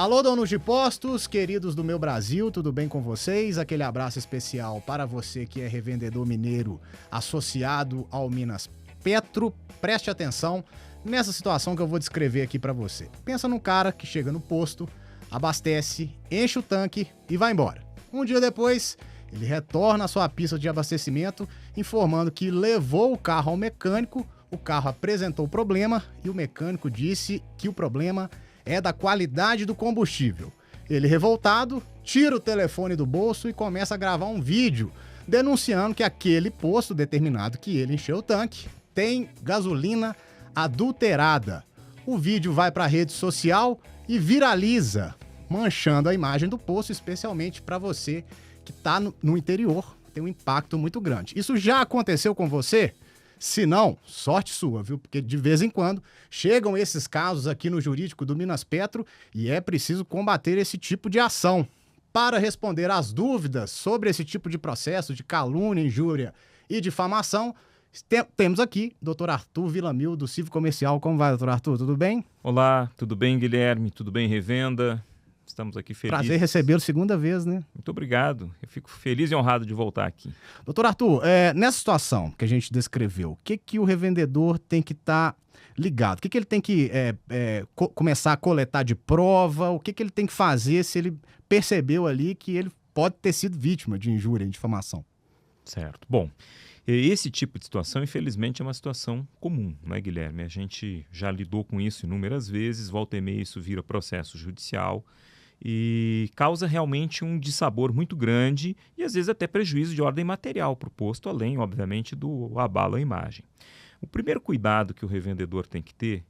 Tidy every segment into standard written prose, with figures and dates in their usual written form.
Alô, donos de postos, queridos do meu Brasil, tudo bem com vocês? Aquele abraço especial para você que é revendedor mineiro associado ao Minas Petro. Preste atenção nessa situação que eu vou descrever aqui para você. Pensa num cara que chega no posto, abastece, enche o tanque e vai embora. Um dia depois, ele retorna à sua pista de abastecimento, informando que levou o carro ao mecânico, o carro apresentou problema e o mecânico disse que o problema é da qualidade do combustível. Ele, revoltado, tira o telefone do bolso e começa a gravar um vídeo denunciando que aquele posto determinado que ele encheu o tanque tem gasolina adulterada. O vídeo vai para a rede social e viraliza, manchando a imagem do posto, especialmente para você que está no interior. Tem um impacto muito grande. Isso já aconteceu com você? Se não, sorte sua, viu? Porque de vez em quando chegam esses casos aqui no jurídico do Minas Petro e é preciso combater esse tipo de ação. Para responder às dúvidas sobre esse tipo de processo de calúnia, injúria e difamação, temos aqui Dr. Arthur Villamil, do Civil Comercial. Como vai, Dr. Arthur? Tudo bem? Olá, tudo bem, Guilherme? Tudo bem, Revenda? Estamos aqui felizes. Prazer recebê-lo segunda vez, né? Muito obrigado. Eu fico feliz e honrado de voltar aqui. Doutor Arthur, nessa situação que a gente descreveu, o que o revendedor tem que estar ligado? O que ele tem que começar a coletar de prova? O que ele tem que fazer se ele percebeu ali que ele pode ter sido vítima de injúria e difamação? Certo. Bom, esse tipo de situação, infelizmente, é uma situação comum, né, Guilherme? A gente já lidou com isso inúmeras vezes, volta e meia isso vira processo judicial e causa realmente um dissabor muito grande e às vezes até prejuízo de ordem material para o posto, além, obviamente, do abalo à imagem. O primeiro cuidado que o revendedor tem que ter,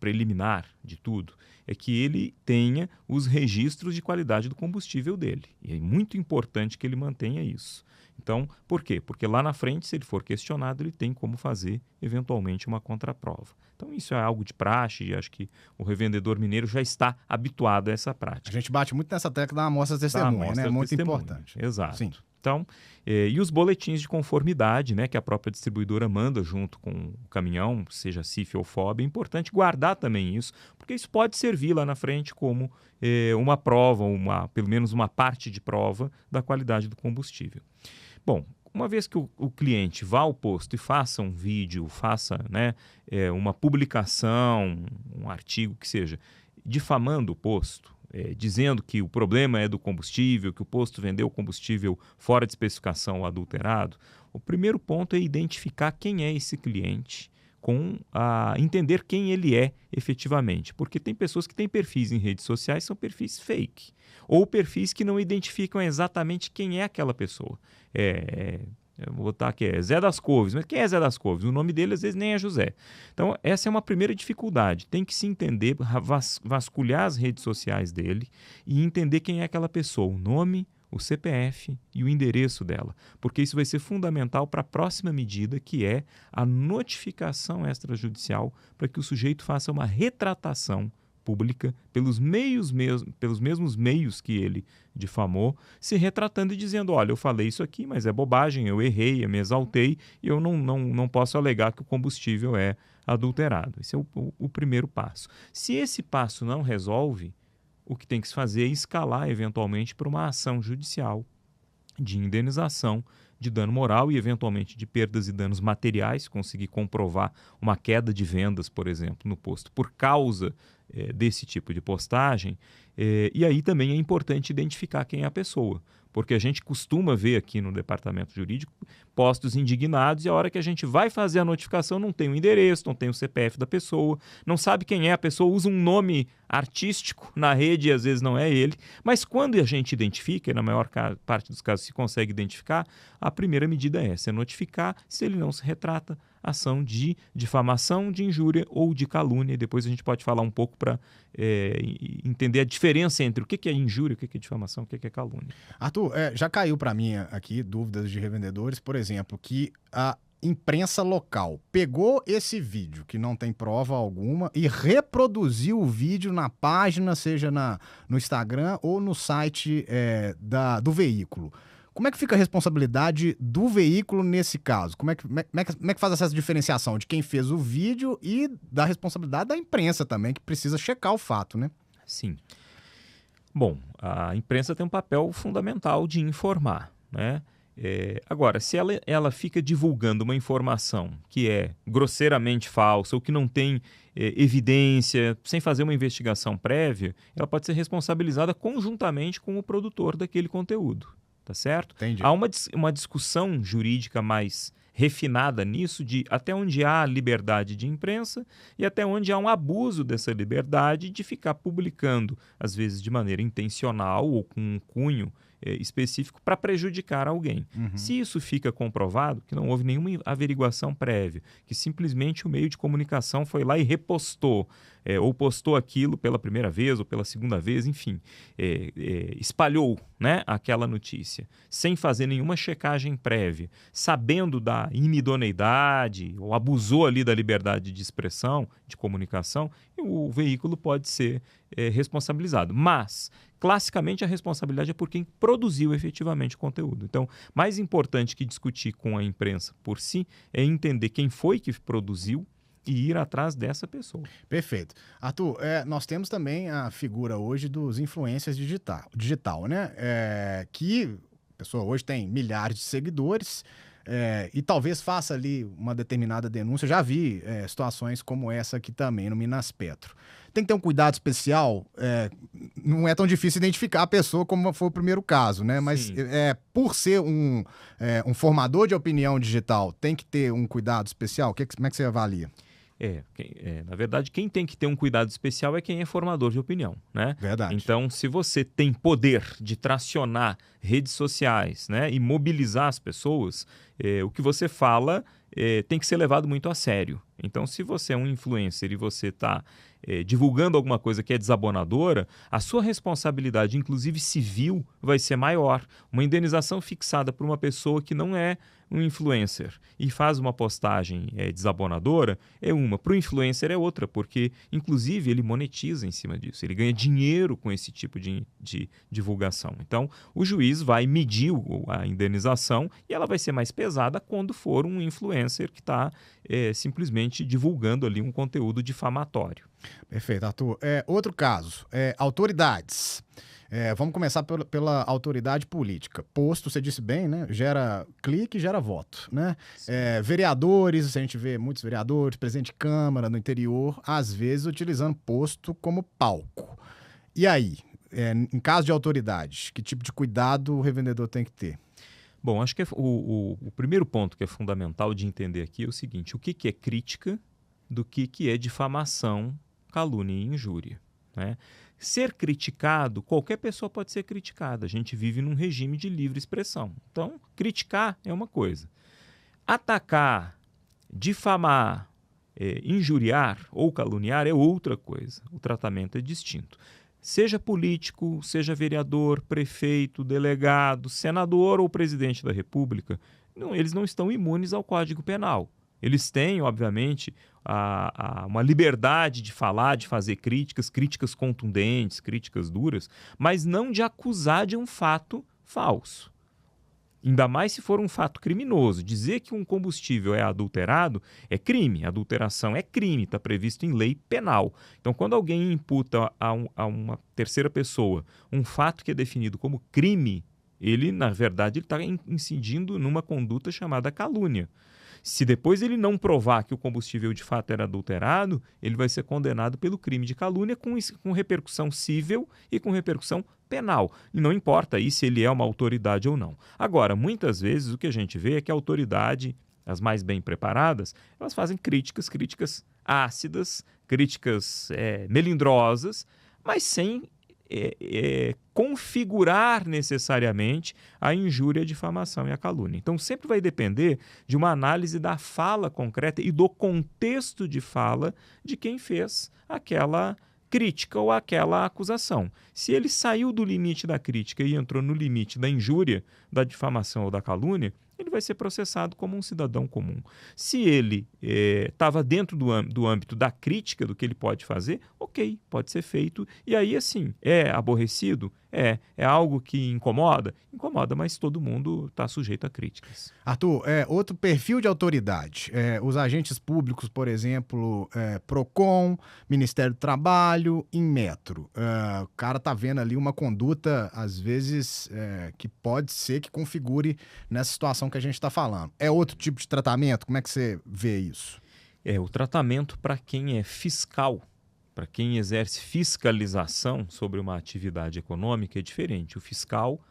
preliminar de tudo, é que ele tenha os registros de qualidade do combustível dele. E é muito importante que ele mantenha isso. Então, por quê? Porque lá na frente, se ele for questionado, ele tem como fazer, eventualmente, uma contraprova. Então, isso é algo de praxe e acho que o revendedor mineiro já está habituado a essa prática. A gente bate muito nessa tecla da amostra de testemunha, né? É muito importante. Exato. Sim. Então, e os boletins de conformidade, né, que a própria distribuidora manda junto com o caminhão, seja CIF ou FOB, é importante guardar também isso, porque isso pode servir lá na frente como uma prova, pelo menos uma parte de prova da qualidade do combustível. Bom, uma vez que o cliente vá ao posto e faça um vídeo, faça, né, uma publicação, um artigo que seja, difamando o posto, dizendo que o problema é do combustível, que o posto vendeu combustível fora de especificação ou adulterado, o primeiro ponto é identificar quem é esse cliente, entender quem ele é efetivamente. Porque tem pessoas que têm perfis em redes sociais, são perfis fake, ou perfis que não identificam exatamente quem é aquela pessoa. Eu vou botar aqui, Zé das Couves. Mas quem é Zé das Couves? O nome dele às vezes nem é José. Então essa é uma primeira dificuldade. Tem que se entender, vasculhar as redes sociais dele e entender quem é aquela pessoa, o nome, o CPF e o endereço dela. Porque isso vai ser fundamental para a próxima medida, que é a notificação extrajudicial para que o sujeito faça uma retratação pública pelos mesmos meios que ele difamou, se retratando e dizendo, olha, eu falei isso aqui, mas é bobagem, eu errei, eu me exaltei e eu não posso alegar que o combustível é adulterado. Esse é o primeiro passo. Se esse passo não resolve, o que tem que se fazer é escalar eventualmente para uma ação judicial de indenização de dano moral e eventualmente de perdas e danos materiais, conseguir comprovar uma queda de vendas, por exemplo, no posto por causa desse tipo de postagem. E aí também é importante identificar quem é a pessoa, porque a gente costuma ver aqui no departamento jurídico postos indignados e a hora que a gente vai fazer a notificação não tem o endereço, não tem o CPF da pessoa, não sabe quem é a pessoa, usa um nome artístico na rede e às vezes não é ele, mas quando a gente identifica, e na maior parte dos casos se consegue identificar, a primeira medida é essa, é notificar. Se ele não se retrata, ação de difamação, de injúria ou de calúnia, e depois a gente pode falar um pouco para entender a diferença entre o que é injúria, o que é difamação, o que é calúnia. Arthur, já caiu para mim aqui dúvidas de revendedores, por exemplo, que a imprensa local pegou esse vídeo, que não tem prova alguma, e reproduziu o vídeo na página, seja no Instagram ou no site do veículo. Como é que fica a responsabilidade do veículo nesse caso? Como é que faz essa diferenciação de quem fez o vídeo e da responsabilidade da imprensa também, que precisa checar o fato, né? Sim. Bom, a imprensa tem um papel fundamental de informar, né? Agora, se ela fica divulgando uma informação que é grosseiramente falsa ou que não tem evidência, sem fazer uma investigação prévia, ela pode ser responsabilizada conjuntamente com o produtor daquele conteúdo, tá certo? Entendi. Há uma discussão jurídica mais refinada nisso, de até onde há liberdade de imprensa e até onde há um abuso dessa liberdade de ficar publicando, às vezes de maneira intencional ou com um cunho específico para prejudicar alguém. Uhum. Se isso fica comprovado, que não houve nenhuma averiguação prévia, que simplesmente o meio de comunicação foi lá e repostou, ou postou aquilo pela primeira vez ou pela segunda vez, enfim, espalhou, né, aquela notícia, sem fazer nenhuma checagem prévia, sabendo da inidoneidade, ou abusou ali da liberdade de expressão, de comunicação, o veículo pode ser responsabilizado. Mas, classicamente, a responsabilidade é por quem produziu efetivamente o conteúdo. Então, mais importante que discutir com a imprensa por si é entender quem foi que produziu e ir atrás dessa pessoa. Perfeito. Arthur, nós temos também a figura hoje dos influencers digital, né? Que a pessoa hoje tem milhares de seguidores e talvez faça ali uma determinada denúncia. Eu já vi situações como essa aqui também no Minas Petro. Tem que ter um cuidado especial. Não é tão difícil identificar a pessoa como foi o primeiro caso, né? Mas por ser um formador de opinião digital, tem que ter um cuidado especial? Como é que você avalia? Na verdade, quem tem que ter um cuidado especial é quem é formador de opinião, né? Verdade. Então, se você tem poder de tracionar redes sociais, né, e mobilizar as pessoas, o que você fala tem que ser levado muito a sério. Então, se você é um influencer e você está divulgando alguma coisa que é desabonadora, a sua responsabilidade, inclusive civil, vai ser maior. Uma indenização fixada por uma pessoa que não é um influencer e faz uma postagem desabonadora é uma. Para o influencer é outra, porque, inclusive, ele monetiza em cima disso. Ele ganha dinheiro com esse tipo de divulgação. Então, o juiz vai medir a indenização e ela vai ser mais pesada quando for um influencer que está simplesmente divulgando ali um conteúdo difamatório. Perfeito, Arthur. Outro caso, autoridades. Vamos começar pela autoridade política. Posto, você disse bem, né? Gera clique, gera voto, né? Vereadores, a gente vê muitos vereadores, presidente de Câmara no interior, às vezes utilizando posto como palco. E aí, em caso de autoridade, que tipo de cuidado o revendedor tem que ter? Bom, acho que o primeiro ponto que é fundamental de entender aqui é o seguinte: o que é crítica do que é difamação, calúnia e injúria, né? Ser criticado, qualquer pessoa pode ser criticada. A gente vive num regime de livre expressão. Então, criticar é uma coisa. Atacar, difamar, injuriar ou caluniar é outra coisa. O tratamento é distinto. Seja político, seja vereador, prefeito, delegado, senador ou presidente da República, eles não estão imunes ao Código Penal. Eles têm, obviamente, uma liberdade de falar, de fazer críticas contundentes, críticas duras, mas não de acusar de um fato falso. Ainda mais se for um fato criminoso. Dizer que um combustível é adulterado é crime. Adulteração é crime, está previsto em lei penal. Então, quando alguém imputa a uma terceira pessoa um fato que é definido como crime, ele, na verdade, está incidindo numa conduta chamada calúnia. Se depois ele não provar que o combustível de fato era adulterado, ele vai ser condenado pelo crime de calúnia com repercussão civil e com repercussão penal. E não importa aí se ele é uma autoridade ou não. Agora, muitas vezes o que a gente vê é que a autoridade, as mais bem preparadas, elas fazem críticas ácidas, críticas melindrosas, mas sem configurar necessariamente a injúria, a difamação e a calúnia. Então, sempre vai depender de uma análise da fala concreta e do contexto de fala de quem fez aquela crítica ou aquela acusação. Se ele saiu do limite da crítica e entrou no limite da injúria, da difamação ou da calúnia, ele vai ser processado como um cidadão comum. Se ele estava dentro do âmbito da crítica, do que ele pode fazer, ok, pode ser feito. E aí, assim, é aborrecido? É algo que incomoda? Incomoda, mas todo mundo está sujeito a críticas. Arthur, outro perfil de autoridade. Os agentes públicos, por exemplo, PROCON, Ministério do Trabalho, Inmetro. O cara tá vendo ali uma conduta, às vezes, que pode ser que configure nessa situação que a gente está falando. É outro tipo de tratamento? Como é que você vê isso? O tratamento para quem é fiscal, para quem exerce fiscalização sobre uma atividade econômica é diferente. O fiscal,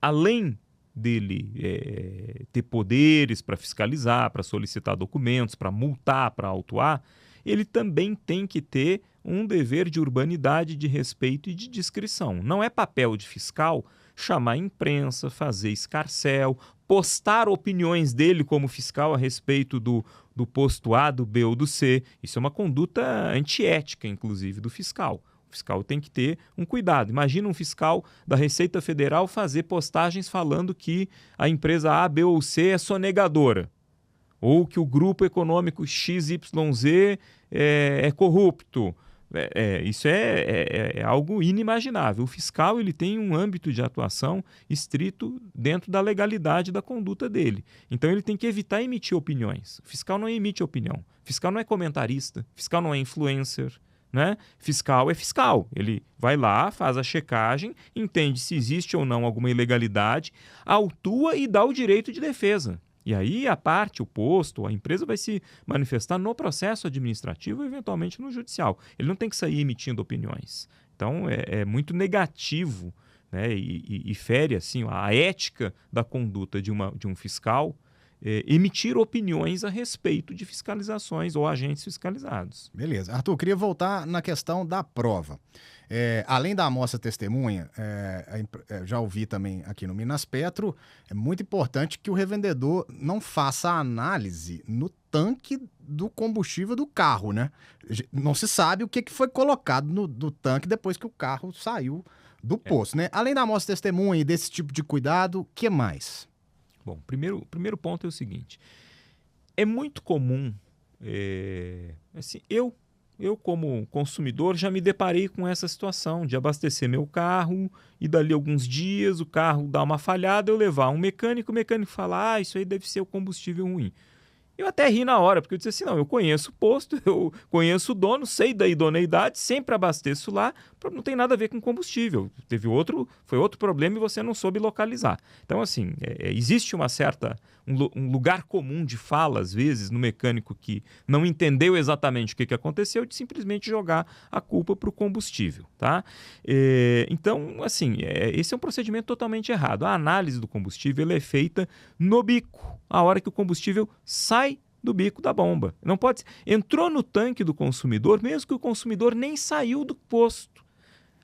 além dele ter poderes para fiscalizar, para solicitar documentos, para multar, para autuar, ele também tem que ter um dever de urbanidade, de respeito e de discrição. Não é papel de fiscal chamar a imprensa, fazer escarcéu, postar opiniões dele como fiscal a respeito do posto A, do B ou do C. Isso é uma conduta antiética, inclusive, do fiscal. O fiscal tem que ter um cuidado. Imagina um fiscal da Receita Federal fazer postagens falando que a empresa A, B ou C é sonegadora, ou que o grupo econômico XYZ é corrupto. Isso é algo inimaginável. O fiscal ele tem um âmbito de atuação estrito dentro da legalidade da conduta dele. Então ele tem que evitar emitir opiniões. O fiscal não emite opinião. O fiscal não é comentarista. O fiscal não é influencer. Né? Fiscal é fiscal. Ele vai lá, faz a checagem, entende se existe ou não alguma ilegalidade, autua e dá o direito de defesa. E aí a parte, o posto, a empresa vai se manifestar no processo administrativo e eventualmente no judicial. Ele não tem que sair emitindo opiniões. Então é muito negativo, né? E fere assim, a ética da conduta de um fiscal emitir opiniões a respeito de fiscalizações ou agentes fiscalizados. Beleza. Arthur, eu queria voltar na questão da prova. Além da amostra testemunha, já ouvi também aqui no Minas Petro, é muito importante que o revendedor não faça a análise no tanque do combustível do carro, né? Não se sabe o que foi colocado no tanque depois que o carro saiu do posto, né? Além da amostra testemunha e desse tipo de cuidado, o que mais? Bom, primeiro ponto é o seguinte, é muito comum, assim, eu como consumidor já me deparei com essa situação de abastecer meu carro e dali alguns dias o carro dá uma falhada, eu levar um mecânico, o mecânico fala, isso aí deve ser o combustível ruim. Eu até ri na hora, porque eu disse assim, não, eu conheço o posto, eu conheço o dono, sei da idoneidade, sempre abasteço lá, não tem nada a ver com combustível. Foi outro problema e você não soube localizar. Então, assim, existe um lugar comum de fala, às vezes, no mecânico que não entendeu exatamente o que aconteceu, de simplesmente jogar a culpa para o combustível, tá? Então, assim, esse é um procedimento totalmente errado. A análise do combustível ela é feita no bico, a hora que o combustível sai do bico da bomba. Não pode ser. Entrou no tanque do consumidor, mesmo que o consumidor nem saiu do posto.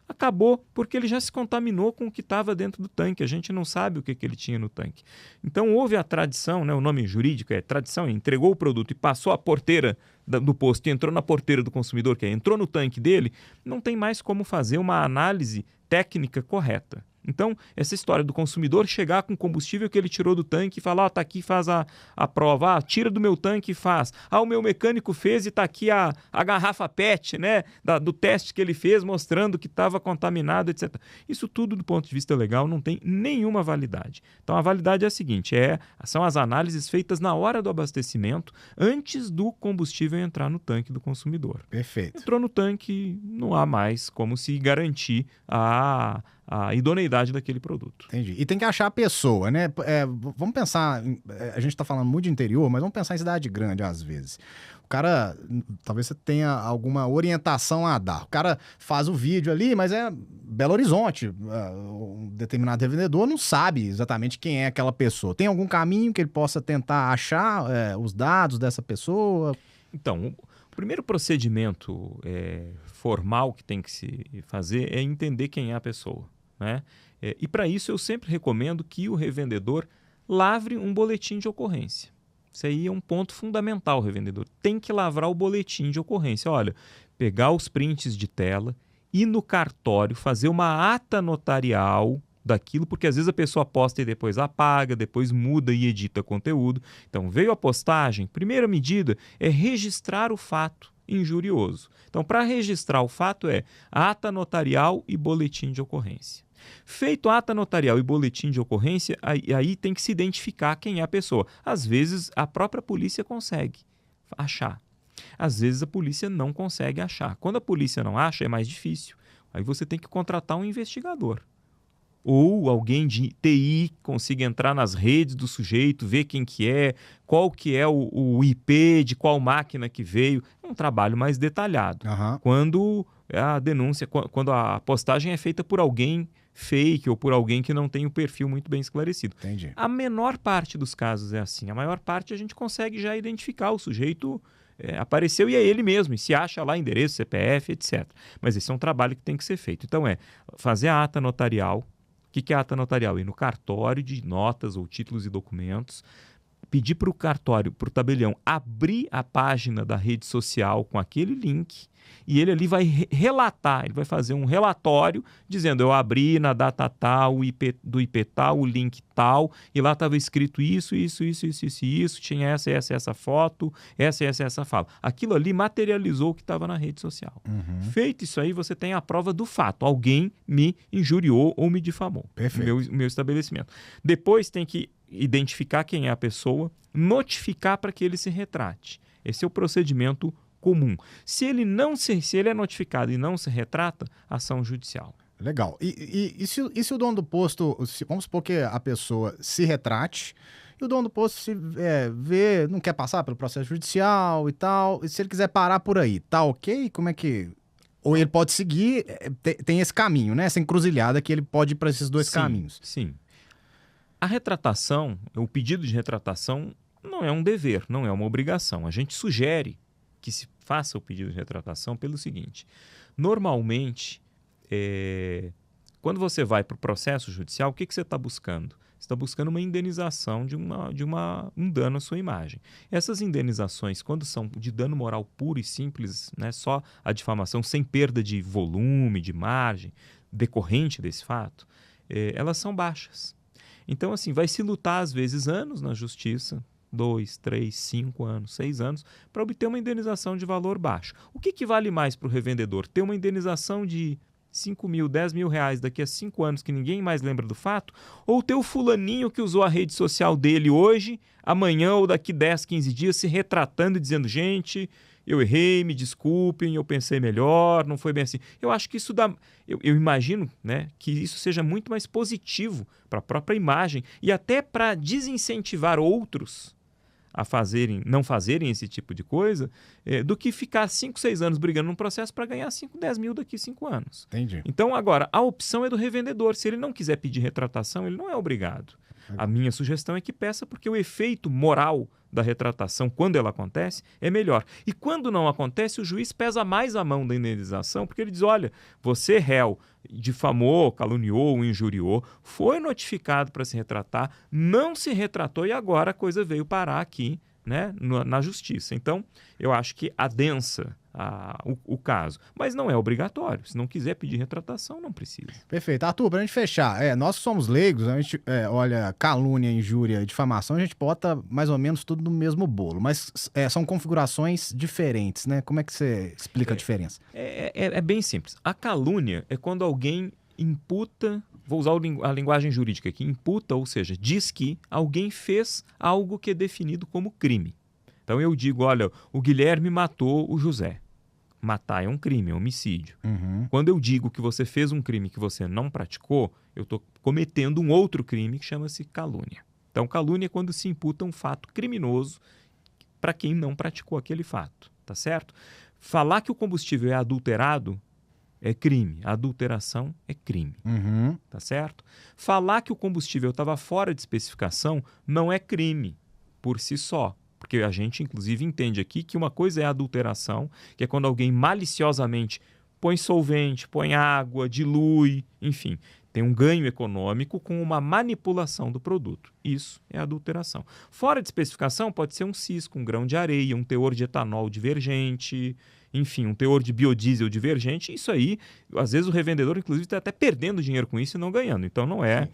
Acabou, porque ele já se contaminou com o que estava dentro do tanque. A gente não sabe o que ele tinha no tanque. Então houve a tradição, né, o nome jurídico é tradição, entregou o produto e passou a porteira do posto e entrou na porteira do consumidor, que entrou no tanque dele, não tem mais como fazer uma análise técnica correta. Então, essa história do consumidor chegar com combustível que ele tirou do tanque e falar, tá aqui, faz a prova, tira do meu tanque e faz. O meu mecânico fez e tá aqui a garrafa PET, né, do teste que ele fez mostrando que estava contaminado, etc. Isso tudo, do ponto de vista legal, não tem nenhuma validade. Então, a validade é a seguinte, são as análises feitas na hora do abastecimento, antes do combustível entrar no tanque do consumidor. Perfeito. Entrou no tanque, não há mais como se garantir a idoneidade daquele produto. Entendi. E tem que achar a pessoa, né? Vamos pensar, a gente está falando muito de interior, mas vamos pensar em cidade grande às vezes. O cara, talvez você tenha alguma orientação a dar. O cara faz o vídeo ali, mas é Belo Horizonte. Um determinado revendedor não sabe exatamente quem é aquela pessoa. Tem algum caminho que ele possa tentar achar os dados dessa pessoa? Então, o primeiro procedimento formal que tem que se fazer é entender quem é a pessoa, né? E para isso eu sempre recomendo que o revendedor lavre um boletim de ocorrência. Isso aí é um ponto fundamental, o revendedor tem que lavrar o boletim de ocorrência. Olha, pegar os prints de tela, ir no cartório, fazer uma ata notarial daquilo, porque às vezes a pessoa posta e depois apaga, depois muda e edita conteúdo. Então, veio a postagem, primeira medida é registrar o fato injurioso. Então, para registrar o fato ata notarial e boletim de ocorrência. Feito a ata notarial e boletim de ocorrência, aí tem que se identificar quem é a pessoa. Às vezes, a própria polícia consegue achar. Às vezes, a polícia não consegue achar. Quando a polícia não acha, é mais difícil. Aí você tem que contratar um investigador. Ou alguém de TI consiga entrar nas redes do sujeito, ver quem que é, qual que é o IP, de qual máquina que veio. É um trabalho mais detalhado. Quando a denúncia, quando a postagem é feita por alguém fake ou por alguém que não tem o perfil muito bem esclarecido. Entendi. A menor parte dos casos é assim. A maior parte a gente consegue já identificar o sujeito. Apareceu e é ele mesmo, e se acha lá endereço, CPF, etc. Mas esse é um trabalho que tem que ser feito. Então fazer a ata notarial. O que é a ata notarial? Ir no cartório de notas ou títulos e documentos, pedir para o cartório, para o tabelião, abrir a página da rede social com aquele link e ele ali vai relatar, ele vai fazer um relatório dizendo: eu abri na data tal, do IP tal, o link tal, e lá estava escrito isso, tinha essa foto, essa fala. Aquilo ali materializou o que estava na rede social. Feito isso aí, você tem a prova do fato. Alguém me injuriou ou me difamou. Perfeito. Meu estabelecimento. Depois tem que identificar quem é a pessoa, notificar para que ele se retrate. Esse é o procedimento comum. Se ele é notificado e não se retrata, ação judicial. Legal. E se o dono do posto, vamos supor que a pessoa se retrate e o dono do posto vê, não quer passar pelo processo judicial e tal, e se ele quiser parar por aí, tá ok? Como é que... Ou ele pode seguir, tem esse caminho, né? Essa encruzilhada que ele pode ir para esses dois caminhos. Sim. A retratação, o pedido de retratação não é um dever, não é uma obrigação. A gente sugere que se faça o pedido de retratação pelo seguinte: normalmente, quando você vai para o processo judicial, o que você está buscando? Você está buscando uma indenização de um dano à sua imagem. Essas indenizações, quando são de dano moral puro e simples, né, só a difamação sem perda de volume, de margem, decorrente desse fato, elas são baixas. Então, assim, vai se lutar, às vezes, anos na justiça, 2, 3, 5 anos, 6 anos, para obter uma indenização de valor baixo. O que vale mais para o revendedor? Ter uma indenização de 5 mil, 10 mil reais daqui a 5 anos que ninguém mais lembra do fato? Ou ter o fulaninho que usou a rede social dele hoje, amanhã ou daqui 10, 15 dias se retratando e dizendo: gente, eu errei, me desculpem, eu pensei melhor, não foi bem assim. Eu acho que isso dá... Eu imagino, né, que isso seja muito mais positivo para a própria imagem e até para desincentivar outros a não fazerem esse tipo de coisa, do que ficar 5, 6 anos brigando num processo para ganhar 5, 10 mil daqui a 5 anos. Entendi. Então, agora, a opção é do revendedor. Se ele não quiser pedir retratação, ele não é obrigado. A minha sugestão é que peça, porque o efeito moral da retratação, quando ela acontece, é melhor. E quando não acontece, o juiz pesa mais a mão da indenização, porque ele diz: olha, você, réu, difamou, caluniou, injuriou, foi notificado para se retratar, não se retratou e agora a coisa veio parar aqui, né, na justiça. Então, eu acho que adensa o caso. Mas não é obrigatório. Se não quiser pedir retratação, não precisa. Perfeito. Arthur, pra gente fechar, nós somos leigos, a gente olha calúnia, injúria, difamação, a gente bota mais ou menos tudo no mesmo bolo, mas são configurações diferentes, né? Como é que você explica a diferença? É bem simples. A calúnia é quando alguém imputa, vou usar a linguagem jurídica aqui, imputa, ou seja, diz que alguém fez algo que é definido como crime. Então eu digo: olha, o Guilherme matou o José. Matar é um crime, é um homicídio. Quando eu digo que você fez um crime que você não praticou, eu estou cometendo um outro crime que chama-se calúnia. Então, calúnia é quando se imputa um fato criminoso para quem não praticou aquele fato, tá certo? Falar que o combustível é adulterado é crime. A adulteração é crime, tá certo? Falar que o combustível estava fora de especificação não é crime por si só. Porque a gente, inclusive, entende aqui que uma coisa é a adulteração, que é quando alguém maliciosamente põe solvente, põe água, dilui, enfim, tem um ganho econômico com uma manipulação do produto. Isso é adulteração. Fora de especificação pode ser um cisco, um grão de areia, um teor de etanol divergente, enfim, um teor de biodiesel divergente. Isso aí, às vezes o revendedor, inclusive, está até perdendo dinheiro com isso e não ganhando. Então não é...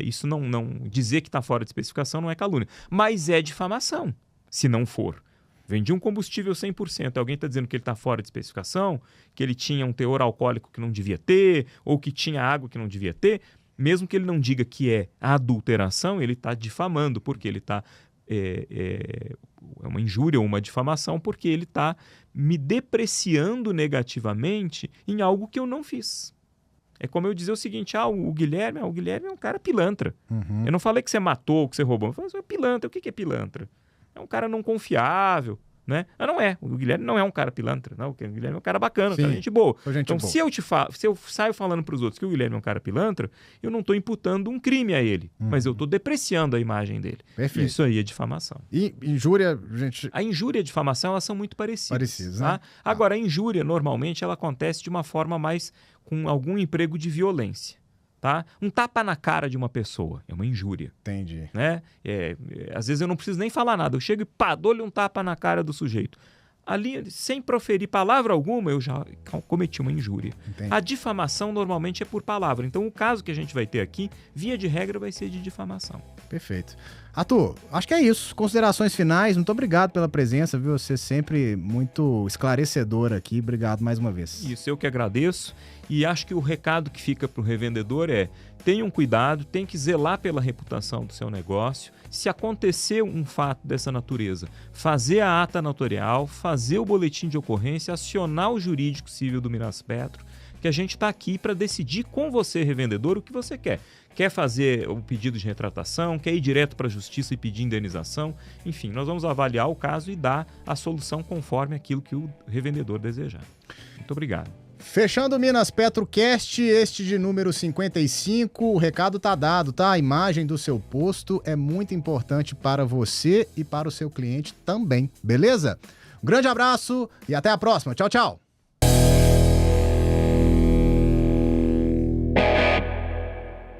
isso não dizer que está fora de especificação não é calúnia, mas é difamação, se não for. Vendi um combustível 100%. Alguém está dizendo que ele está fora de especificação, que ele tinha um teor alcoólico que não devia ter, ou que tinha água que não devia ter. Mesmo que ele não diga que é adulteração, ele está difamando, porque ele está... É uma injúria ou uma difamação, porque ele está me depreciando negativamente em algo que eu não fiz. É como eu dizer o seguinte, o Guilherme é um cara pilantra. Uhum. Eu não falei que você matou, que você roubou. Eu falei, você é pilantra. O que é pilantra? É um cara não confiável, né? Não é. O Guilherme não é um cara pilantra. Não. O Guilherme é um cara bacana, um cara gente boa. Então, se eu saio falando para os outros que o Guilherme é um cara pilantra, eu não estou imputando um crime a ele, mas eu estou depreciando a imagem dele. Perfeito. Isso aí é difamação. E injúria, gente... A injúria e a difamação, elas são muito parecidas. Tá? Né? Agora, a injúria, normalmente, ela acontece de uma forma mais com algum emprego de violência. Tá? Um tapa na cara de uma pessoa é uma injúria. Entendi. Né? Às vezes eu não preciso nem falar nada. Eu chego e dou-lhe um tapa na cara do sujeito. Ali, sem proferir palavra alguma, eu já cometi uma injúria. Entendi. A difamação normalmente é por palavra. Então, o caso que a gente vai ter aqui, via de regra, vai ser de difamação. Perfeito. Arthur, acho que é isso. Considerações finais. Muito obrigado pela presença, viu? Você sempre muito esclarecedor aqui. Obrigado mais uma vez. Isso, eu que agradeço. E acho que o recado que fica para o revendedor é: tenham cuidado, tem que zelar pela reputação do seu negócio. Se acontecer um fato dessa natureza, fazer a ata notarial, fazer o boletim de ocorrência, acionar o jurídico civil do Minaspetro, que a gente está aqui para decidir com você, revendedor, o que você quer. Quer fazer o pedido de retratação, quer ir direto para a justiça e pedir indenização. Enfim, nós vamos avaliar o caso e dar a solução conforme aquilo que o revendedor desejar. Muito obrigado. Fechando o Minaspetro Cast, este de número 55, o recado tá dado, tá? A imagem do seu posto é muito importante para você e para o seu cliente também, beleza? Um grande abraço e até a próxima. Tchau, tchau!